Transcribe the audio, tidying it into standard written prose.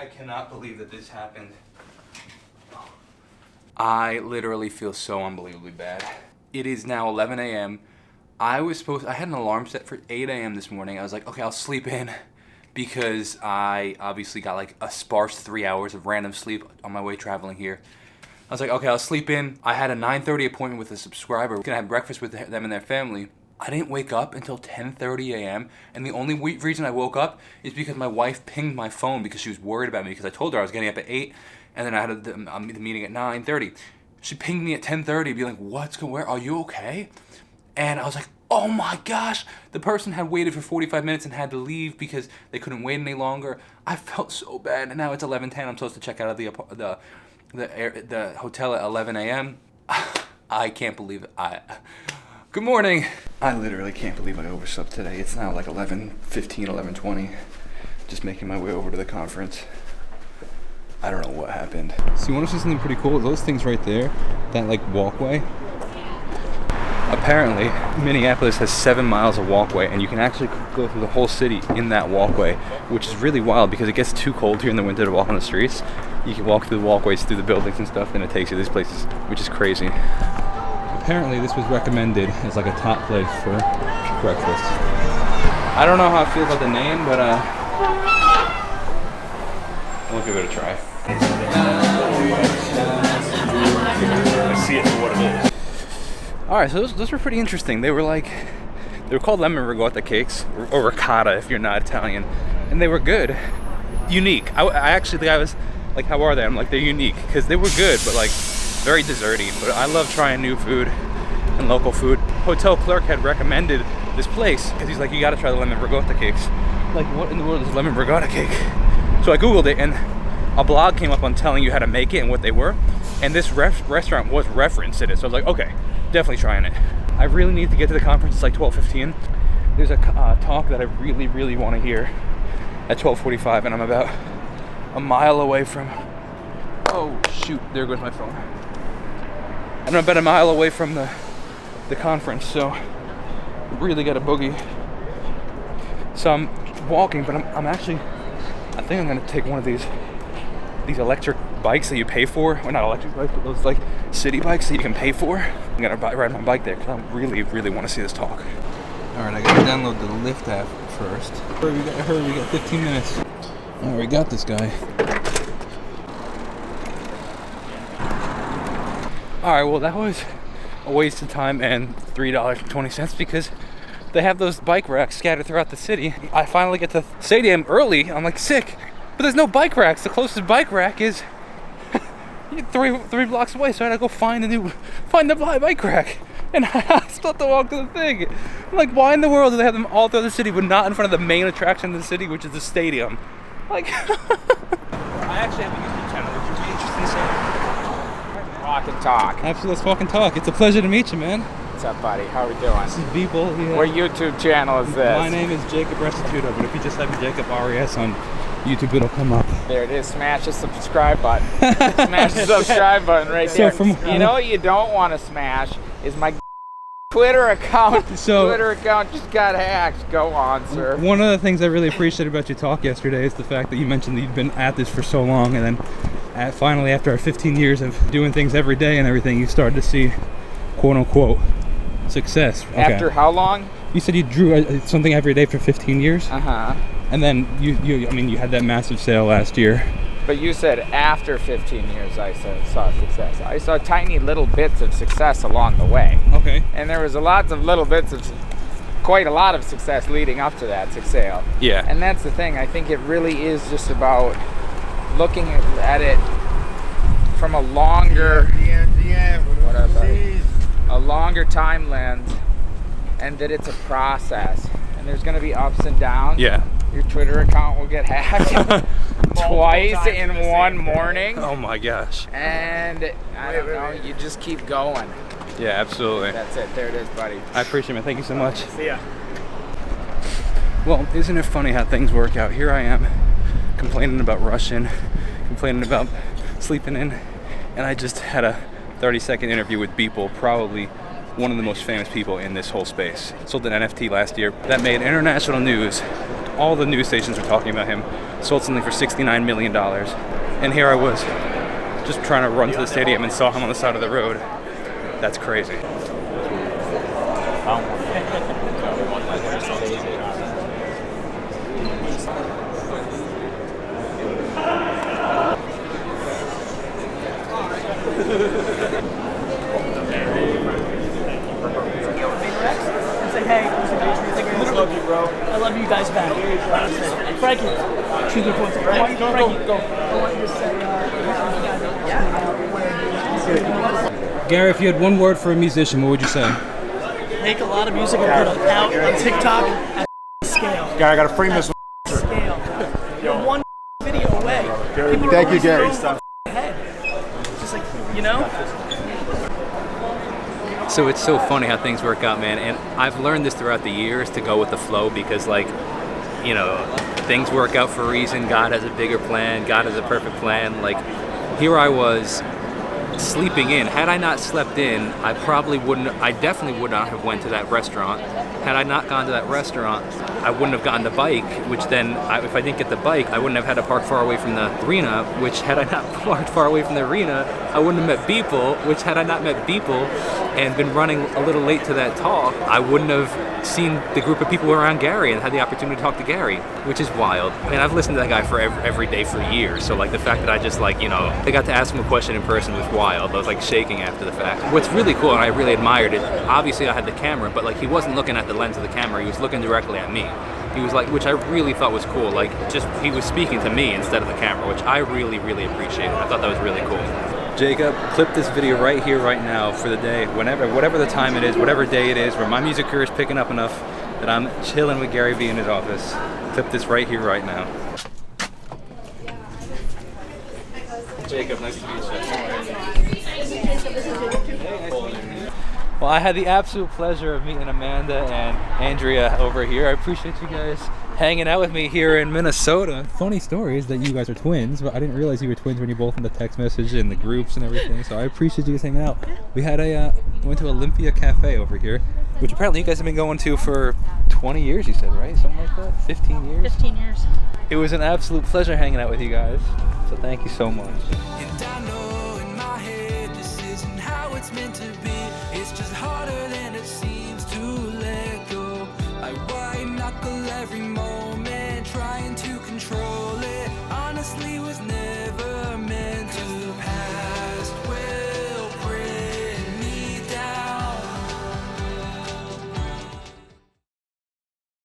I cannot believe that this happened. I literally feel so unbelievably bad. It is now 11 a.m. I had an alarm set for 8 a.m. this morning. I was like, okay, I'll sleep in because I obviously got like a sparse 3 hours of random sleep on my way traveling here. I was like, okay, I'll sleep in. I had a 9:30 appointment with a subscriber. I was gonna have breakfast with them and their family. I didn't wake up until 10:30 a.m. and the only reason I woke up is because my wife pinged my phone because she was worried about me because I told her I was getting up at 8 and then I had the meeting at 9:30. She pinged me at 10:30 being like, where are you okay? And I was like, oh my gosh, the person had waited for 45 minutes and had to leave because they couldn't wait any longer. I felt so bad, and now it's 11:10. I'm supposed to check out of the hotel at 11 a.m. I can't believe it. Good morning. I literally can't believe I overslept today. It's now like 11:15, 11:20. Just making my way over to the conference. I don't know what happened. So you want to see something pretty cool? Those things right there, that like walkway. Apparently, Minneapolis has 7 miles of walkway, and you can actually go through the whole city in that walkway, which is really wild because it gets too cold here in the winter to walk on the streets. You can walk through the walkways, through the buildings and stuff, and it takes you to these places, which is crazy. Apparently, this was recommended as like a top place for breakfast. I don't know how I feel about the name, but we'll give it a try. I see it for what it is. Alright, so those were pretty interesting. They were called lemon ricotta cakes, or ricotta if you're not Italian, and they were good. Unique. The guy was like, how are they? I'm like, they're unique, because they were good, but like, very desserty. But I love trying new food and local food. Hotel clerk had recommended this place, because he's like, you gotta try the lemon ricotta cakes. Like, what in the world is lemon ricotta cake? So I googled it, and a blog came up on telling you how to make it and what they were, and this restaurant was referenced in it, so I was like, okay, definitely trying it. I really need to get to the conference. It's like 12:15. There's a talk that I really, really want to hear at 12:45, and I'm about a mile away from, oh shoot, there goes my phone. I'm about a mile away from the conference, so really got a boogie. So I'm walking, but I'm actually, I think I'm gonna take one of these electric bikes that you pay for, or not electric bikes, but those like city bikes that you can pay for. I'm gonna ride my bike there because I really, really want to see this talk. All right, I gotta download the Lyft app first. Hurry, we got 15 minutes. All right, we got this guy. All right, well that was a waste of time and $3.20 because they have those bike racks scattered throughout the city. I finally get to the stadium early. I'm like sick, but there's no bike racks. The closest bike rack is three blocks away, so I had to go find the bike rack, and I still have to walk to the thing. I'm like, why in the world do they have them all throughout the city, but not in front of the main attraction of the city, which is the stadium? Like, I actually have a YouTube channel. Would you be interested in seeing? Walk and talk. Absolutely, let's walk and talk. It's a pleasure to meet you, man. What's up, buddy? How are we doing? This is Beeple. Yeah. What YouTube channel is this? My name is Jacob Restituto, but if you just type in Jacob RES on YouTube, it'll come up. There it is. Smash the subscribe button. Smash the subscribe button right there. You know what you don't want to smash is my Twitter account. Twitter account just got hacked. Go on, sir. One of the things I really appreciated about your talk yesterday is the fact that you mentioned that you've been at this for so long, and then finally, after our 15 years of doing things every day and everything, you started to see, quote unquote, success. Okay. After how long? You said you drew something every day for 15 years. And then you had that massive sale last year. But you said after 15 years I saw success. I saw tiny little bits of success along the way. Okay. And there was quite a lot of success leading up to that sale. Yeah. And that's the thing. I think it really is just about looking at it from a longer, a longer time lens, and that it's a process. And there's going to be ups and downs. Yeah. Your Twitter account will get hacked twice in one morning. Oh my gosh. And I don't know, you just keep going. Yeah, absolutely. That's it. There it is, buddy. I appreciate it. Thank you so much. See ya. Well, isn't it funny how things work out? Here I am complaining about rushing, complaining about sleeping in, and I just had a 30-second interview with Beeple, probably one of the most famous people in this whole space. Sold an NFT last year that made international news all the news stations were talking about him. Sold something for $69 million. And here I was, just trying to run to the stadium and saw him on the side of the road. That's crazy. Say hey. I love you, bro. I love you guys back. Frankie, choose your points. Frankie, go. I want you to say, Gary, if you had one word for a musician, what would you say? make a lot of music and put it out on TikTok at scale. Gary, I gotta frame this one. Scale. You're one video away. People Thank you, are Gary. ahead. Just like, you know? So it's so funny how things work out, man. And I've learned this throughout the years to go with the flow because, like, you know, things work out for a reason. God has a bigger plan. God has a perfect plan. Like, here I was sleeping in. Had I not slept in, I definitely would not have went to that restaurant. Had I not gone to that restaurant, I wouldn't have gotten the bike, which then, if I didn't get the bike, I wouldn't have had to park far away from the arena, which had I not parked far away from the arena, I wouldn't have met Beeple, which had I not met Beeple and been running a little late to that talk, I wouldn't have seen the group of people around Gary and had the opportunity to talk to Gary, which is wild. I mean, I've listened to that guy for every day for years, so like the fact that I just like, you know, I got to ask him a question in person was wild. I was like shaking after the fact. What's really cool, and I really admired it, obviously I had the camera, but like he wasn't looking at the lens of the camera, he was looking directly at me. He was like, which I really thought was cool, like just he was speaking to me instead of the camera, which I really, really appreciated. I thought that was really cool. Jacob, clip this video right here, right now for the day, whatever the time it is, whatever day it is, where my music career is picking up enough that I'm chilling with Gary Vee in his office. Clip this right here, right now. Jacob, nice to meet you. Well, I had the absolute pleasure of meeting Amanda and Andrea over here. I appreciate you guys hanging out with me here in Minnesota. Funny story is that you guys are twins, but I didn't realize you were twins when you both in the text message and the groups and everything. So I appreciate you guys hanging out. We had went to Olympia Cafe over here, which apparently you guys have been going to for 20 years, you said, right? Something like that? 15 years? 15 years. It was an absolute pleasure hanging out with you guys. So thank you so much. And I know in my head this isn't how it's meant to be. It's just harder than it seems to let go. I white knuckle every moment.